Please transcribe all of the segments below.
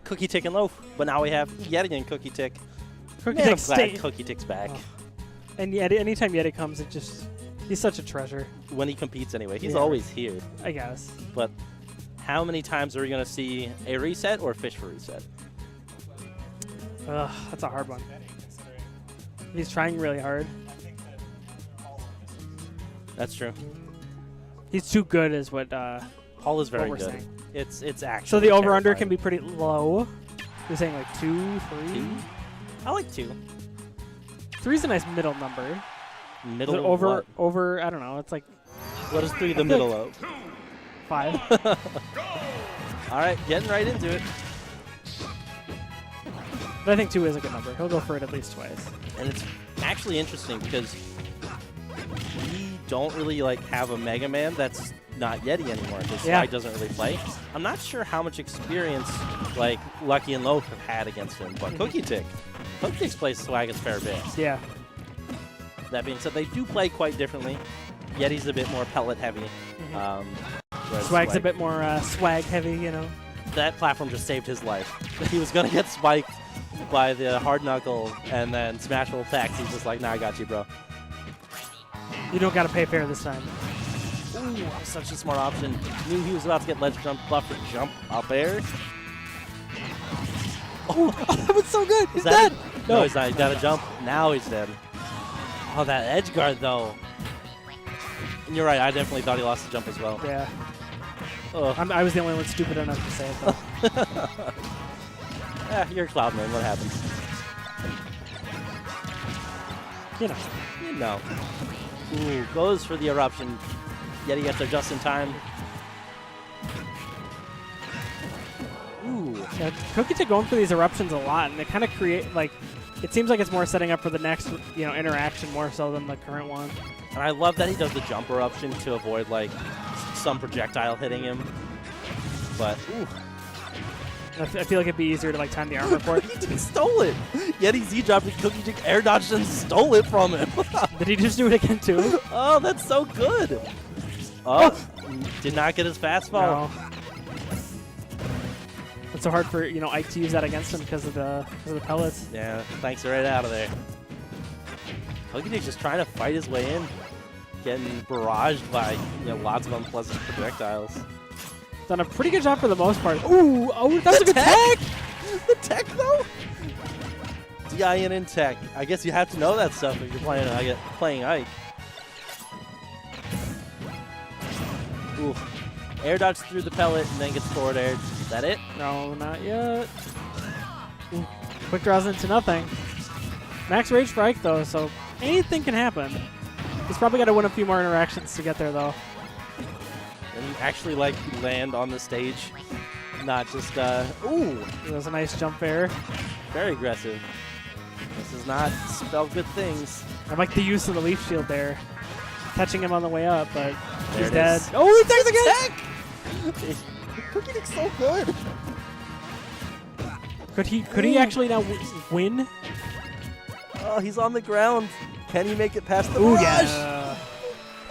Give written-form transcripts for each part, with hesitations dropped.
Cookietic and Loaf, but now we have Yeti and Cookietic. Cookietic Cookietic's back. Oh. And Yeti, anytime Yeti comes, he's such a treasure. When he competes anyway, he's always here. I guess. But how many times are we going to see a reset or fish for reset? Ugh, that's a hard one. He's trying really hard. That's true. He's too good is what Paul is very we're good. saying. It's actually So the over-under terrifying. can be pretty low. You're saying like 2, 3? 2? I like 2. 3 is a nice middle number. Middle Is it of what? over, I don't know, it's like What is 3 the middle of? 5. All right, getting right into it. But I think 2 is a good number. He'll go for it at least twice. And it's actually interesting because we don't really like have a Mega Man that's not Yeti anymore because Swag doesn't really play. I'm not sure how much experience like Lucky and Loaf have had against him, but Cookietic's plays Swag a fair bit. Yeah. That being said, they do play quite differently. Yeti's a bit more pellet heavy. Swag's a bit more swag heavy, you know. That platform just saved his life. He was going to get spiked by the hard knuckle, and then Smash will attack. He's just like, nah, I got you, bro. You don't got to pay fair this time. Ooh, that was such a smart option. Knew he was about to get ledge jump buff and jump up air. Oh, that was so good. He's that dead. it? No, he's not. He's got to jump. Now he's dead. Oh, that edge guard, though. And you're right. I definitely thought he lost the jump as well. Yeah. Ugh. I was the only one stupid enough to say it, though. Yeah, you're Cloudman. What happens? You know. You know. Ooh, goes for the eruption. Yeti gets there just in time. Ooh. Yeah, Cookietic going for these eruptions a lot, and they kind of create, like, it seems like it's more setting up for the next, interaction more so than the current one. And I love that he does the jump eruption to avoid, like, some projectile hitting him. But, ooh. I feel like it'd be easier to, like, time the armor for it. He stole it. Yeti Z-dropped it. Cookietic air dodged and stole it from him. Did he just do it again, too? Oh, that's so good. Oh, did not get his fastball. No. It's so hard for, Ike to use that against him because of the pellets. Yeah, thanks right out of there. Cookietic's just trying to fight his way in, getting barraged by lots of unpleasant projectiles. Done a pretty good job for the most part. Ooh, oh, that's a good tech! The tech, though? DIN in tech. I guess you have to know that stuff if you're playing Ike. Ooh. Air dodge through the pellet and then gets forward aired. Is that it? No, not yet. Ooh. Quick draws into nothing. Max rage for Ike, though, so anything can happen. He's probably got to win a few more interactions to get there, though. And you actually, land on the stage. Not just, ooh. That was a nice jump there. Very aggressive. This does not spell good things. I like the use of the leaf shield there. Catching him on the way up, but There he's it dead. is. Oh, he takes again! Cookietic's so good. Could he actually now win? Oh, he's on the ground. Can he make it past the Ooh, barrage?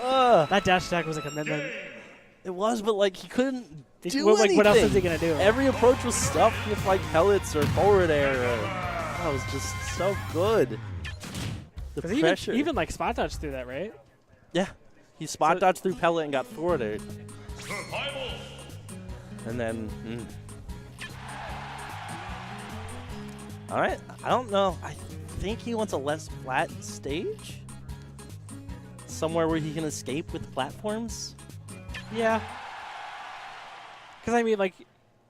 yeah. That dash attack was a commitment. It was, but he couldn't do What anything. else is he gonna do? Every approach was stuffed with pellets or forward air. That was just so good. The pressure. Even spot dodge through that, right? Yeah, he spot dodged through pellet and got forward air. And then, all right. I don't know. I think he wants a less flat stage, somewhere where he can escape with platforms. Yeah. Because,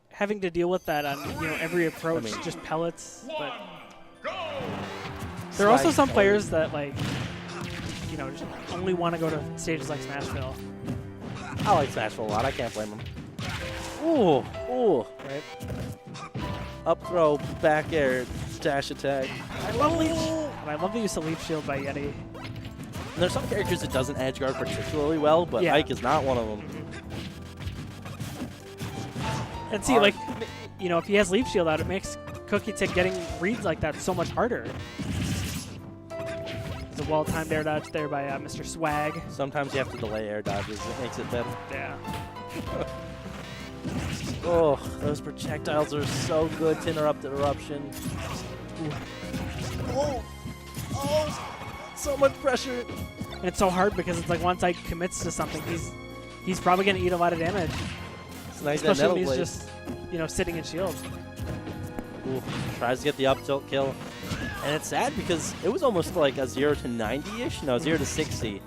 having to deal with that on, every approach, just pellets. But there are also some players that, just only want to go to stages like Smashville. I like Smashville a lot. I can't blame him. Ooh, ooh. Right? Up throw, back air, dash attack. I love the use of Leaf Shield by Yeti. And there's some characters that doesn't edge guard particularly well, but Ike is not one of them. And see, if he has Leaf Shield out, it makes Cookietic getting reads like that so much harder. It's a well-timed air dodge there by Mr. Swag. Sometimes you have to delay air dodges. It makes it better. Yeah. Oh, those projectiles are so good to interrupt the eruption. Ooh. Oh, so much pressure. And it's so hard because it's like once Ike commits to something, he's probably going to eat a lot of damage. It's nice, especially when he's blade. just, you know, sitting in shield. Ooh, tries to get the up tilt kill. And it's sad because it was almost like a 0 to 90-ish. No, 0 to 60.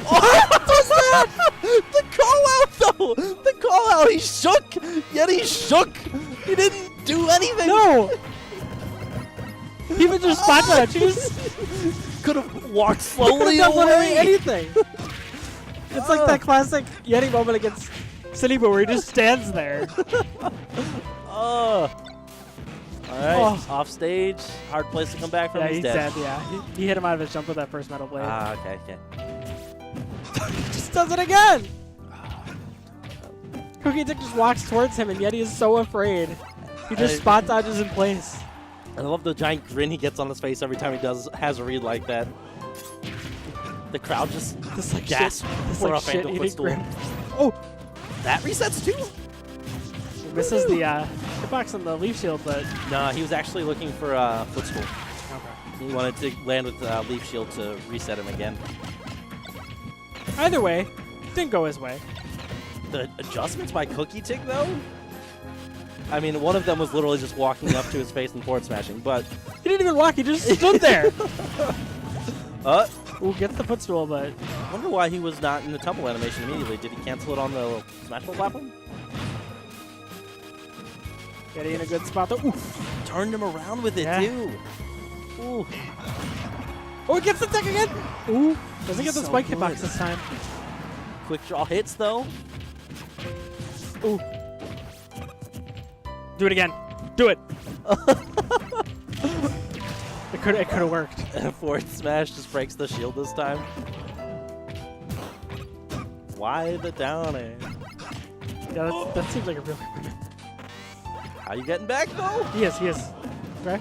What was that? The call out, though! The call out! He shook! Yeti shook! He didn't do anything! No! He even just spot dodge. He just could have walked slowly done away! anything. It's like that classic Yeti moment against Citybo where he just stands there. All right, off stage. Hard place to come back from. Yeah, He's dead. dead. Yeah, he hit him out of his jump with that first metal blade. Ah, okay. He just does it again. Cookietic just walks towards him, and Yeti is so afraid. He just spot dodges in place. I love the giant grin he gets on his face every time he has a read like that. The crowd just like gasps for a phantom footstool. Oh, that resets too. He misses the hitbox on the leaf shield, but nah, he was actually looking for a footstool. Okay. He wanted to land with leaf shield to reset him again. Either way, didn't go his way. The adjustments by Cookietic, though? I mean, one of them was literally just walking up to his face and forward smashing, but... He didn't even walk, he just stood there! Ooh, gets the footstool, but... I wonder why he was not in the tumble animation immediately. Did he cancel it on the Smash Ball platform? Getting in a good spot, though. Ooh. Turned him around with it, too. Ooh. Oh, he gets the tech again! Ooh. Doesn't get the so spike good. hitbox this time. Quick draw hits, though. Ooh. Do it again. Do it. It could have worked. Forward smash just breaks the shield this time. Why the down air? Yeah, that seems like a real... How you getting back, though? He is. Okay.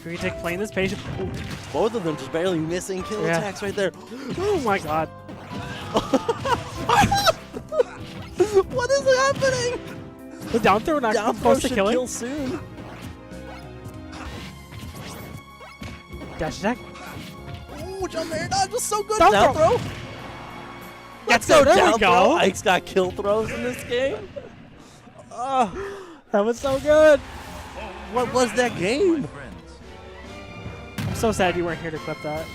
Cookietic playing this patient. Ooh. Both of them just barely missing kill attacks right there. Oh my god. What is happening? The down throw not supposed to kill him? Soon. Dash attack. Ooh, jump air dodge was so good. Down throw. Let's go. go. There we go. Ike's got kill throws in this game. That was so good. What was that game? I'm so sad you weren't here to clip that.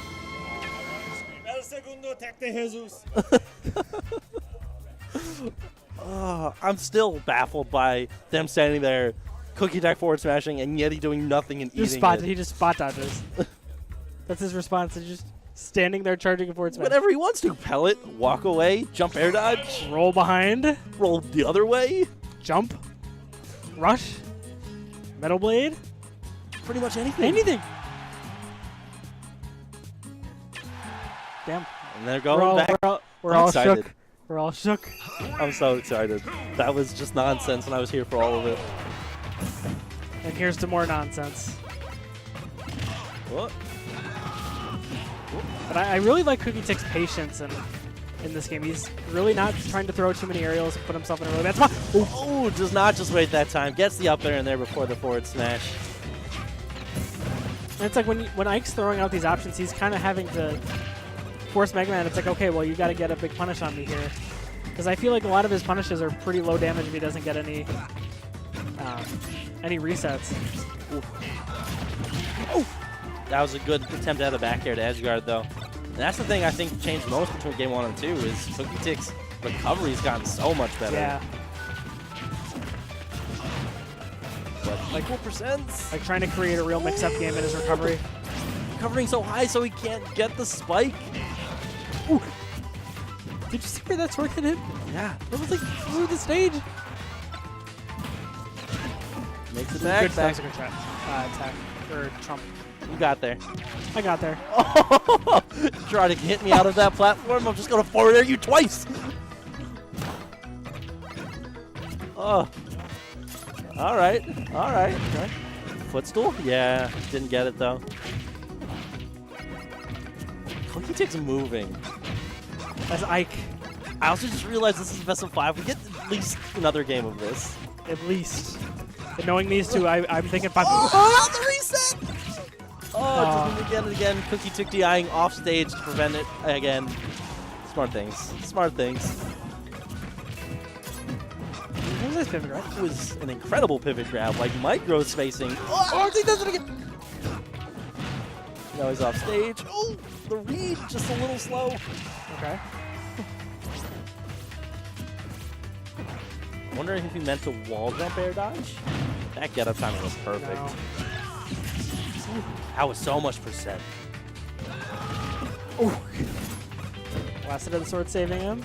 I'm still baffled by them standing there, Cookietic forward smashing, and Yeti doing nothing and eating it. He just spot dodges. That's his response. He's just standing there charging a forward smash. Whatever he wants to. Pellet, walk away, jump air dodge, Roll behind, roll the other way. jump, rush, metal blade, Pretty much anything. anything. Damn. And they're going back. We're all excited. shook. We're all shook. I'm so excited. That was just nonsense, and I was here for all of it. And here's to more nonsense. What? But I really like Cookietic's patience in this game. He's really not trying to throw too many aerials and put himself in a really bad spot. Oh, does not just wait that time. Gets the up air in there before the forward smash. And it's like when Ike's throwing out these options, he's kind of having to force Mega Man. It's like, okay, well, you got to get a big punish on me here. Because I feel like a lot of his punishes are pretty low damage if he doesn't get any resets. Ooh. Oh! That was a good attempt at the back air to edge guard, though. And that's the thing I think changed most between Game 1 and 2 is Cookietic's recovery's gotten so much better. Yeah. But equal percents. Like trying to create a real mix-up game in his recovery. Recovering so high so he can't get the spike. Ooh. Did you see where that sword hit him? Yeah. It was like through the stage. Makes it back. Good physical attack. Or Trump. You got there. I got there. Oh, try to hit me out of that platform. I'm just going to forward air you twice. Oh. All right. All right. Okay. Footstool? Yeah. Didn't get it, though. Cookietic's moving. That's Ike. I also just realized this is best of 5. We get at least another game of this. At least. And knowing these two, I'm thinking 5. Oh, the reset! Oh, just again and again. Cookietic DIing off stage to prevent it again. Smart things. Smart things. What was this pivot grab? It was an incredible pivot grab, like micro spacing. Oh, he does it again! Now he's off stage. Oh, the read just a little slow. Okay. Wondering if he meant to wall jump air dodge. That get up timing was perfect. No. That was so much percent. Ooh. Blasted of the sword saving him.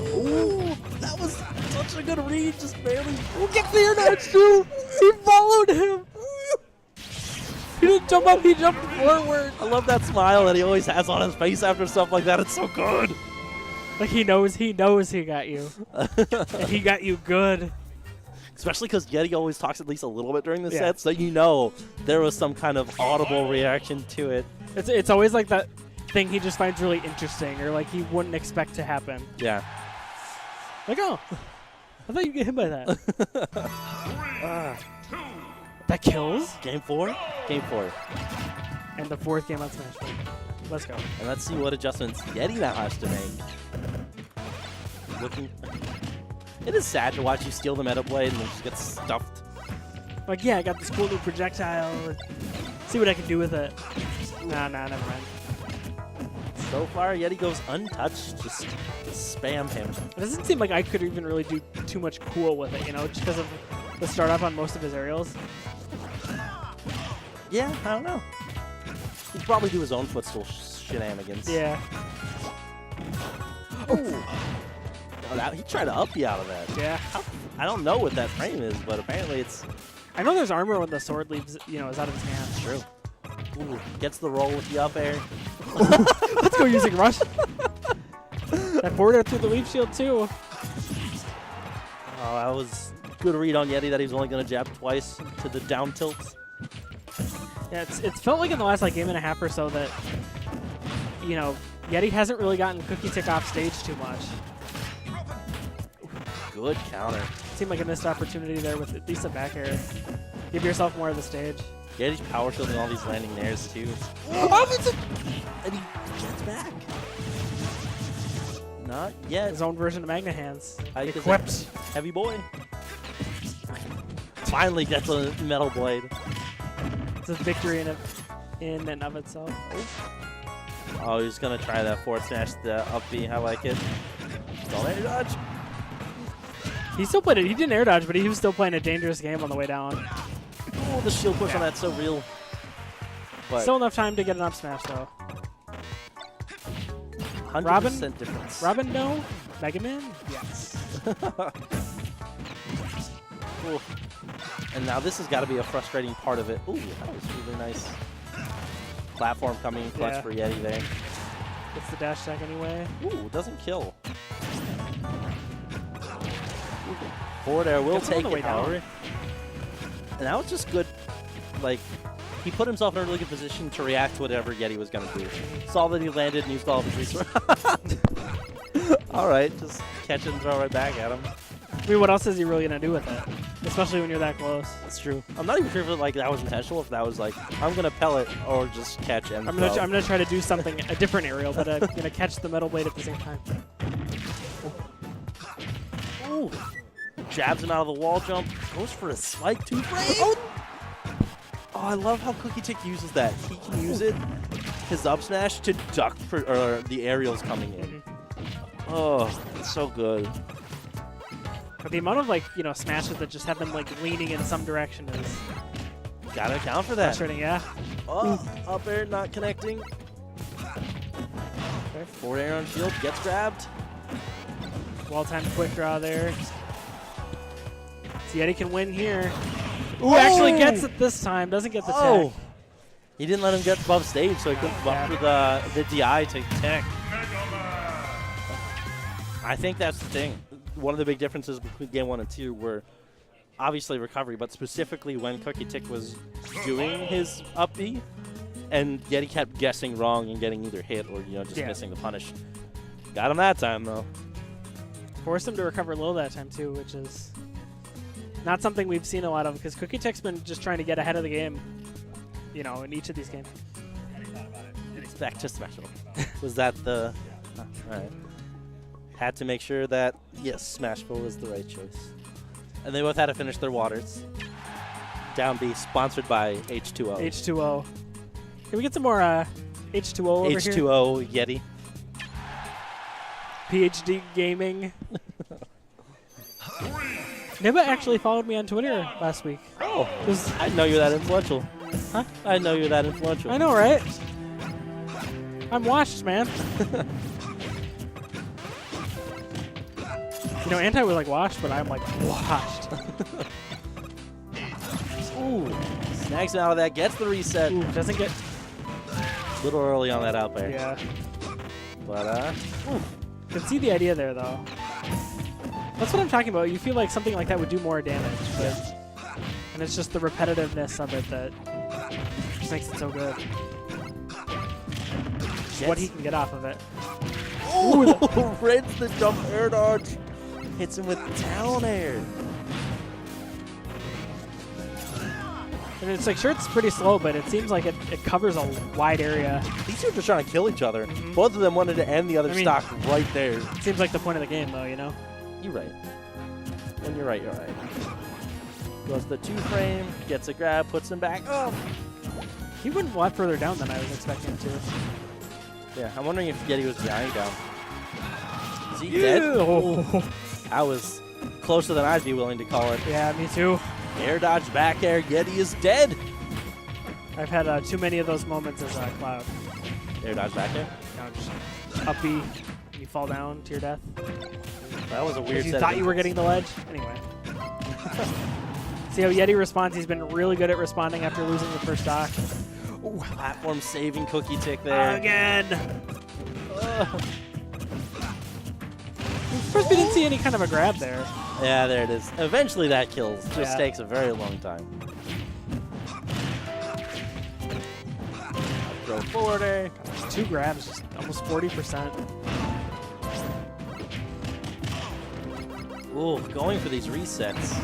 Ooh, that was such a good read, just barely. Ooh, get the air dodge too! He followed him! He didn't jump up, he jumped forward. I love that smile that he always has on his face after stuff like that. It's so good. Like he knows he got you. And he got you good. Especially because Yeti always talks at least a little bit during the Yeah. set, so you know there was some kind of audible reaction to it. It's always like that thing he just finds really interesting or like he wouldn't expect to happen. Yeah. Like, oh, I thought you'd get hit by that. That kills? Game 4? Game 4. And the 4th game on Smash WiiU. Let's go. And let's see what adjustments Yeti now has to make. Looking. It is sad to watch you steal the Meta Blade and then just get stuffed. Like, yeah, I got this cool new projectile. See what I can do with it. Nah, never mind. So far, Yeti goes untouched. Just spam him. It doesn't seem like I could even really do too much cool with it, you know, just because of the start off on most of his aerials. Yeah, I don't know. He'd probably do his own footstool shenanigans. Yeah. Oh, he tried to up you out of that. Yeah. I don't know what that frame is, but apparently it's I know there's armor when the sword leaves, you know, is out of his hand. true. Ooh, gets the roll with the up air. Let's go using rush. That forward air through the leaf shield too. Oh, that was good read on Yeti that he's only going to jab twice to the down tilt. Yeah, it's felt like in the last like game and a half or so that, you know, Yeti hasn't really gotten Cookietic off stage too much. Good counter. Seemed like a missed opportunity there with at least a back air. Give yourself more of the stage. Yeti's power shielding all these landing nairs too. And he gets back. Not yet. His own version of Magna Hands. Equipped. Heavy boy. Finally gets a metal blade. It's a victory in and of itself. Oh, he's going to try that forward smash, the up B. I like it. Don't air dodge. He still played it. He didn't air dodge, but he was still playing a dangerous game on the way down. Oh, the shield push on that's so real. But Still enough time to get an up smash, though. 100% difference. Robin, no. Mega Man, yes. Ooh. And now this has got to be a frustrating part of it. Ooh, that was really nice. Platform coming in clutch for Yeti there. Gets the dash attack anyway. Ooh, doesn't kill. Forward air will take it, however. And that was just good. Like, he put himself in a really good position to react to whatever Yeti was going to do. Saw that he landed and used all of his resources. All right, just catch it and throw right back at him. I mean, what else is he really going to do with it? Especially when you're that close. That's true. I'm not even sure if like that was intentional, if that was like, I'm going to pellet or just catch and I'm gonna try to do something, a different aerial, but I'm going to catch the metal blade at the same time. Ooh. Jabs him out of the wall jump. Goes for a spike 2 frame. Oh, I love how Cookietic uses that. He can use it, his up smash, to duck for the aerials coming in. Oh, it's so good. But the amount of like, you know, smashes that just have them like leaning in some direction is Gotta account for that. frustrating, yeah. Oh, up air not connecting. Okay, forward air on shield, gets grabbed. Well-timed quick draw there. So Yeti can win here. Ooh, actually gets it this time. Doesn't get the tech. He didn't let him get above stage, so he couldn't bump for the DI to tech. I think that's the thing. One of the big differences between game 1 and 2 were obviously recovery, but specifically when Cookietic was doing his up B, and Yeti kept guessing wrong and getting either hit or just missing the punish. Got him that time though. Forced him to recover low that time too, which is not something we've seen a lot of because Cookietic's been just trying to get ahead of the game, you know, in each of these games. It's back to Smash WiiU. Was that the... Oh, all right. Had to make sure that, yes, Smash WiiU was the right choice. And they both had to finish their waters. Down B, sponsored by H2O. H2O. Can we get some more H2O over here? H2O Yeti. PhD Gaming. Nibba actually followed me on Twitter last week. Oh, I know you're that influential. Huh? I know you're that influential. I know, right? I'm washed, man. You know, Anti was like washed, but I'm like washed. Ooh, snags him out of that, gets the reset. Ooh, doesn't get... A little early on that out there. Yeah. But, Can see the idea there, though. That's what I'm talking about. You feel like something like that would do more damage, but and it's just the repetitiveness of it that just makes it so good. What he can get off of it. Oh, reds the jump air dodge. Hits him with down air. And it's like, sure, it's pretty slow, but it seems like it covers a wide area. These two are just trying to kill each other. Both of them wanted to end the other stock right there. It seems like the point of the game, though, you know? You're right. When you're right, you're right. Goes the 2-frame, gets a grab, puts him back. Oh! He went a lot further down than I was expecting him to. Yeah, I'm wondering if Yeti was behind down. Is he dead? Oh. That was closer than I'd be willing to call it. Yeah, me too. Air dodge, back air, Yeti is dead. I've had too many of those moments as Cloud. Air dodge, back air? You know, just up B, you fall down to your death. That was a weird You set thought you were getting the ledge? Anyway. See how Yeti responds? He's been really good at responding after losing the first stock. Ooh, platform saving Cookietic there. Again! First, we didn't see any kind of a grab there. Yeah, there it is. Eventually that kills. Just takes a very long time. Throw forwarder. 2 grabs, just almost 40%. Ooh, going for these resets.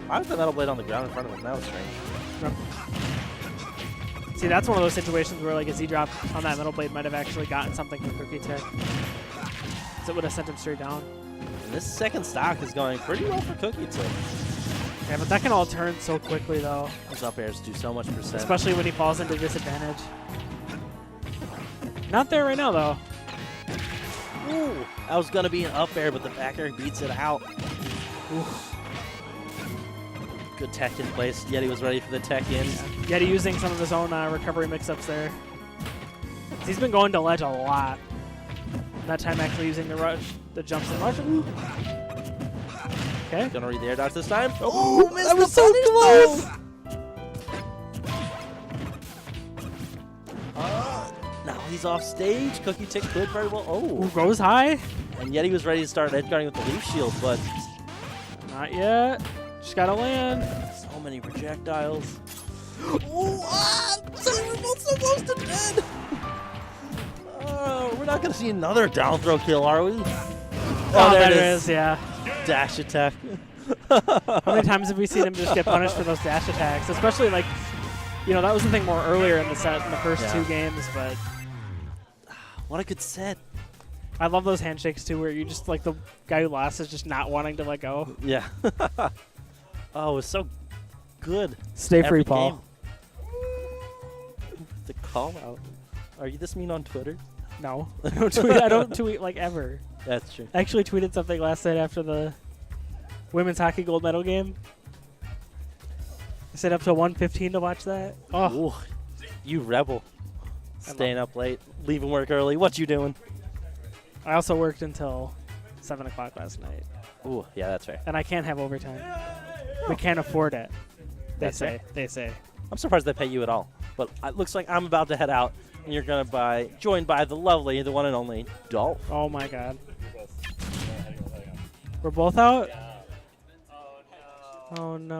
Why was the Metal Blade on the ground in front of him? That was strange. See, that's one of those situations where like a Z-drop on that Metal Blade might have actually gotten something from Cookietic. So it would have sent him straight down. And this second stock is going pretty well for Cookietic. Yeah, but that can all turn so quickly, though. Those up airs do so much %. Especially when he falls into disadvantage. Not there right now, though. Ooh, that was going to be an up air, but the back air beats it out. Oof. Good tech in place. Yeti was ready for the tech in. Yeah. Yeti using some of his own recovery mix-ups there. He's been going to ledge a lot. That time actually using the rush, the jumps and rush. Okay. Gonna read the air dodge this time. Oh, missed that was so close! Now he's off stage. Cookietic could very well. Oh, ooh, goes high. And Yeti was ready to start edge guarding with the leaf shield, but not yet. Just gotta land. So many projectiles. Ooh, we're both so close to dead. Oh, we're not gonna see another down throw kill, are we? Oh, there it is. Yeah. Dash attack. How many times have we seen him just get punished for those dash attacks? Especially like, you know, that was the thing more earlier in the set in the first 2 games, but what a good set. I love those handshakes too, where you just like the guy who lost is just not wanting to let go. Yeah. Oh, it was so good. Stay free, Paul. The call out. Are you this mean on Twitter? No, I don't tweet. I don't tweet like ever. That's true. I actually tweeted something last night after the women's hockey gold medal game. I stayed up till 1:15 to watch that. Oh, ooh, you rebel. Staying up late, leaving work early. What you doing? I also worked until 7 o'clock last night. Ooh, yeah, that's fair. And I can't have overtime. We can't afford it. They That's say. fair. They say. I'm surprised they pay you at all. But it looks like I'm about to head out, and you're gonna be joined by the lovely, the one and only Dolph. Oh my God. We're both out? Oh no.